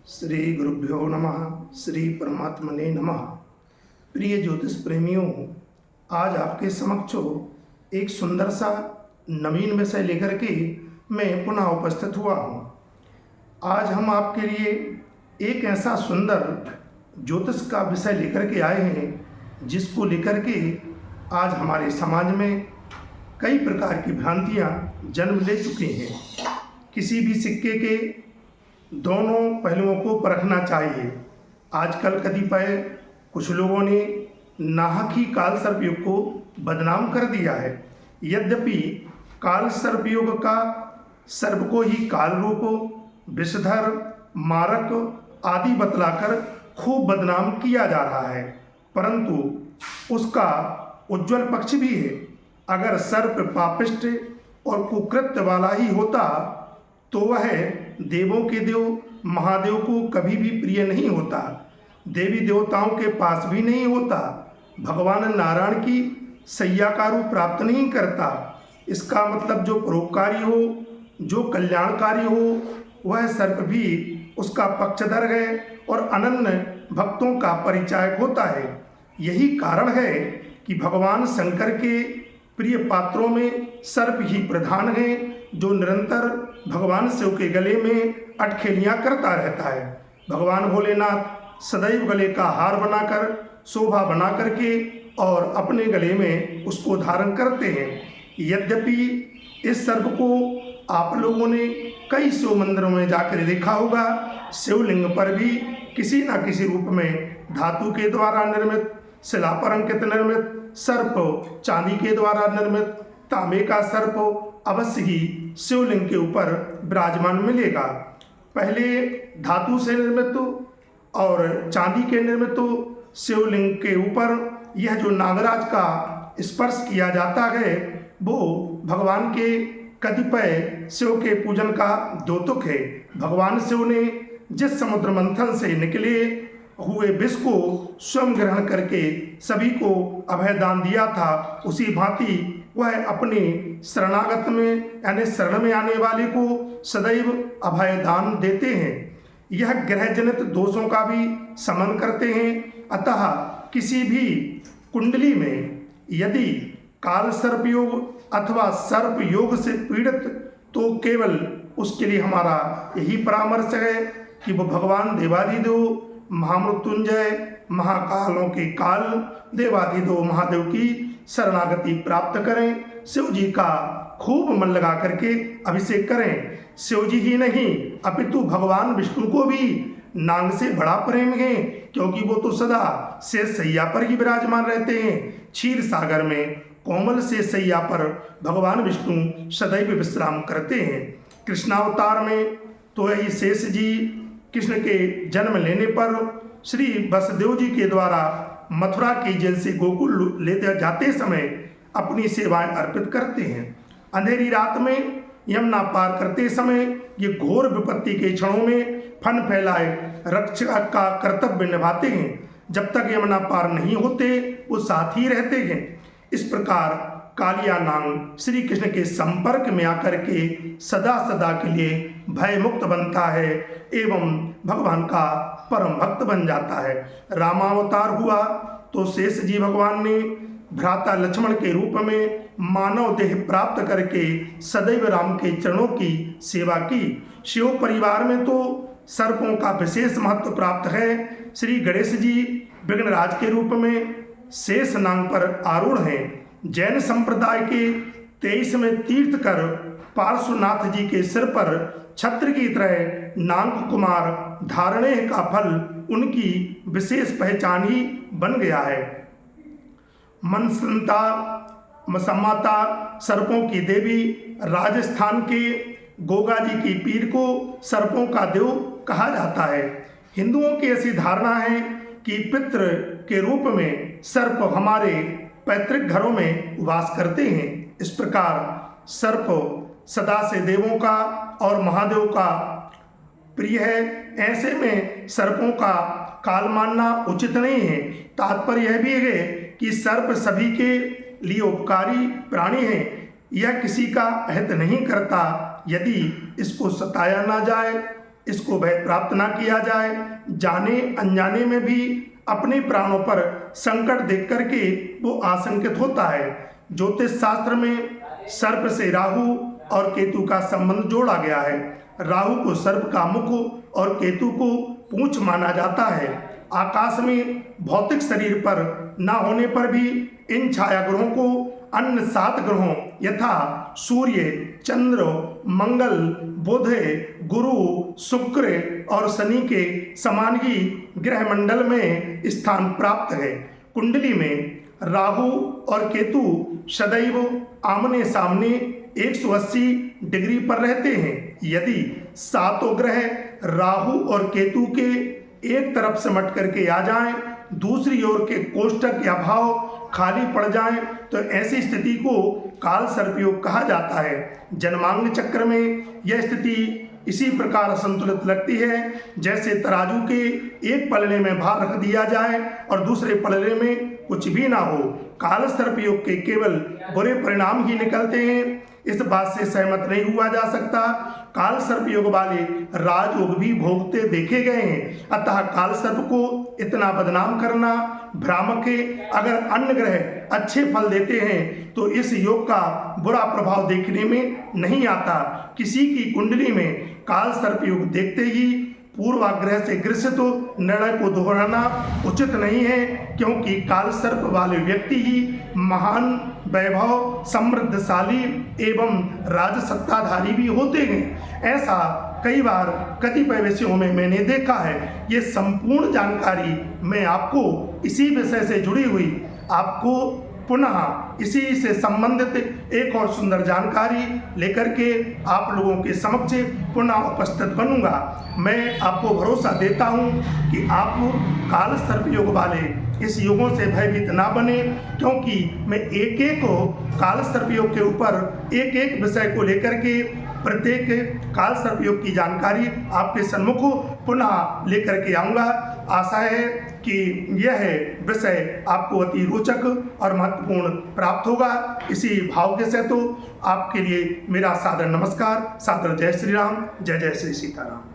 श्री गुरुभ्यो नमः। श्री परमात्मने नमः। प्रिय ज्योतिष प्रेमियों, आज आपके समक्ष एक सुंदर सा नवीन विषय लेकर के मैं पुनः उपस्थित हुआ हूँ। आज हम आपके लिए एक ऐसा सुंदर ज्योतिष का विषय लेकर के आए हैं जिसको लेकर के आज हमारे समाज में कई प्रकार की भ्रांतियाँ जन्म ले चुकी हैं। किसी भी सिक्के के दोनों पहलुओं को परखना चाहिए। आजकल कतिपय कुछ लोगों ने नाहक ही काल सर्पयोग को बदनाम कर दिया है। यद्यपि काल सर्पयोग का सर्प को ही काल रूप, विषधर, मारक आदि बतलाकर खूब बदनाम किया जा रहा है, परंतु उसका उज्जवल पक्ष भी है। अगर सर्प पापिष्ट और कुकृत्य वाला ही होता तो वह देवों के देव महादेव को कभी भी प्रिय नहीं होता, देवी देवताओं के पास भी नहीं होता, भगवान नारायण की सैया का रूप प्राप्त नहीं करता। इसका मतलब जो परोपकारी हो, जो कल्याणकारी हो, वह सर्प भी उसका पक्षधर है और अनन्य भक्तों का परिचायक होता है। यही कारण है कि भगवान शंकर के प्रिय पात्रों में सर्प ही प्रधान है, जो निरंतर भगवान शिव के गले में अटखेलियाँ करता रहता है। भगवान भोलेनाथ सदैव गले का हार बनाकर, शोभा बना करके और अपने गले में उसको धारण करते हैं। यद्यपि इस सर्प को आप लोगों ने कई शिव मंदिरों में जाकर देखा होगा। शिवलिंग पर भी किसी न किसी रूप में धातु के द्वारा निर्मित, शिला पर अंकित निर्मित सर्प, चांदी के द्वारा निर्मित तांबे का सर्प अवश्य ही शिवलिंग के ऊपर विराजमान मिलेगा। पहले धातु से निर्मित और चांदी के निर्मित शिवलिंग के ऊपर यह जो नागराज का स्पर्श किया जाता है, वो भगवान के कतिपय शिव के पूजन का द्योतक है। भगवान शिव ने जिस समुद्र मंथन से निकले हुए विष को स्वयं ग्रहण करके सभी को अभय दान दिया था, उसी भांति वह अपने शरणागत में यानी शरण में आने वाले को सदैव अभय दान देते हैं। यह ग्रह जनित दोषों का भी शमन करते हैं। अतः किसी भी कुंडली में यदि काल सर्प योग अथवा सर्प योग से पीड़ित, तो केवल उसके लिए हमारा यही परामर्श है कि वो भगवान देवाधिदेव महामृत्युंजय महाकालों के काल देवाधिदेव महादेव की शरणागति प्राप्त करें। शिव जी का खूब मन लगा करके अभिषेक करें। शिव जी ही नहीं अपितु भगवान विष्णु को भी नाग से बड़ा प्रेम है, क्योंकि वो तो सदा शेष सैया पर ही विराजमान रहते हैं। क्षीर सागर में कोमल से सैया पर भगवान विष्णु सदैव विश्राम करते हैं। कृष्णावतार में तो यही शेष जी कृष्ण के जन्म लेने पर श्री वसुदेव जी के द्वारा मथुरा की जेल से गोकुल लेते जाते समय अपनी सेवाएं अर्पित करते हैं। अंधेरी रात में यमुना पार करते समय ये घोर विपत्ति के क्षणों में फन फैलाए रक्षक का कर्तव्य निभाते हैं। जब तक यमुना पार नहीं होते वो साथ ही रहते हैं। इस प्रकार कालिया नाग श्री कृष्ण के संपर्क में आकर के सदा सदा के लिए भय मुक्त बनता है एवं भगवान का परम भक्त बन जाता है। रामावतार हुआ तो शेष जी भगवान ने भ्राता लक्ष्मण के रूप में मानव देह प्राप्त करके सदैव राम के चरणों की सेवा की। शिव परिवार में तो सर्पों का विशेष महत्व प्राप्त है। श्री गणेश जी विघ्नराज के रूप में शेष नाग पर आरूढ़ हैं। जैन संप्रदाय के 23वें तीर्थकर पार्श्वनाथ जी के सिर पर छत्र की तरह नाग कुमार धारणे का फल उनकी विशेष पहचान ही बन गया है। मनसंता मसमाता सर्पों की देवी, राजस्थान के गोगा जी की पीर को सर्पों का देव कहा जाता है। हिंदुओं की ऐसी धारणा है कि पितृ के रूप में सर्प हमारे पैतृक घरों में वास करते हैं। इस प्रकार सर्प सदा से देवों का और महादेव का प्रिय है। ऐसे में सर्पों का काल मानना उचित नहीं है। तात्पर्य यह भी है कि सर्प सभी के लिए उपकारी प्राणी है। यह किसी का अहित नहीं करता। यदि इसको सताया ना जाए इसको भय प्राप्त ना किया जाए। जाने अनजाने में भी अपने प्राणों पर संकट देख करके वो आशंकित होता है। ज्योतिष शास्त्र में सर्प से राहु और केतु का संबंध जोड़ा गया है। राहु को सर्प का मुख और केतु को पूंछ माना जाता है। आकाश में भौतिक शरीर पर न होने पर भी इन छाया ग्रहों को अन्य 7 ग्रहों यथा सूर्य, चंद्र, मंगल, बुध, गुरु, शुक्र और शनि के समान ही ग्रह मंडल में स्थान प्राप्त है। कुंडली में राहु और केतु सदैव आमने सामने 180 डिग्री पर रहते हैं। यदि 7 ग्रह राहु और केतु के एक तरफ से मट करके आ जाएं, दूसरी ओर के कोष्टक या भाव खाली पड़ जाएं, तो ऐसी स्थिति को काल सर्प योग कहा जाता है। जन्मांग चक्र में यह स्थिति इसी प्रकार असंतुलित लगती है जैसे तराजू के एक पलड़े में भार रख दिया जाए और दूसरे पलड़े में कुछ भी ना हो। काल सर्प योग के केवल बुरे परिणाम ही निकलते हैं, इस बात से सहमत नहीं हुआ जा सकता। काल सर्प योग वाले राजयोग भी भोगते देखे गए हैं, अतः काल सर्प को इतना बदनाम करना भ्रामक है। अगर अन्य ग्रह अच्छे फल देते हैं तो इस योग का बुरा प्रभाव देखने में नहीं आता। किसी की कुंडली में काल सर्प योग देखते ही पूर्वाग्रह से ग्रसित निर्णय को दोहराना उचित नहीं है, क्योंकि काल सर्प वाले व्यक्ति ही महान, वैभव, समृद्धशाली एवं राजसत्ताधारी भी होते हैं। ऐसा कई बार कतिपय विषयों में मैंने देखा है। ये संपूर्ण जानकारी मैं आपको इसी विषय से जुड़ी हुई आपको पुनः इसी से संबंधित एक और सुंदर जानकारी लेकर के आप लोगों के समक्ष पुनः उपस्थित बनूंगा। मैं आपको भरोसा देता हूं कि आप काल सर्प योग वाले इस युगों से भयभीत ना बने, क्योंकि मैं एक एक काल सर्प योग के ऊपर एक एक विषय को लेकर के प्रत्येक काल सर्प योग की जानकारी आपके सम्मुख पुनः लेकर के आऊँगा। आशा है कि यह विषय आपको अति रोचक और महत्वपूर्ण प्राप्त होगा। इसी भाव के साथ आपके लिए मेरा सादर नमस्कार, सादर जय श्री राम, जय जय श्री सीताराम।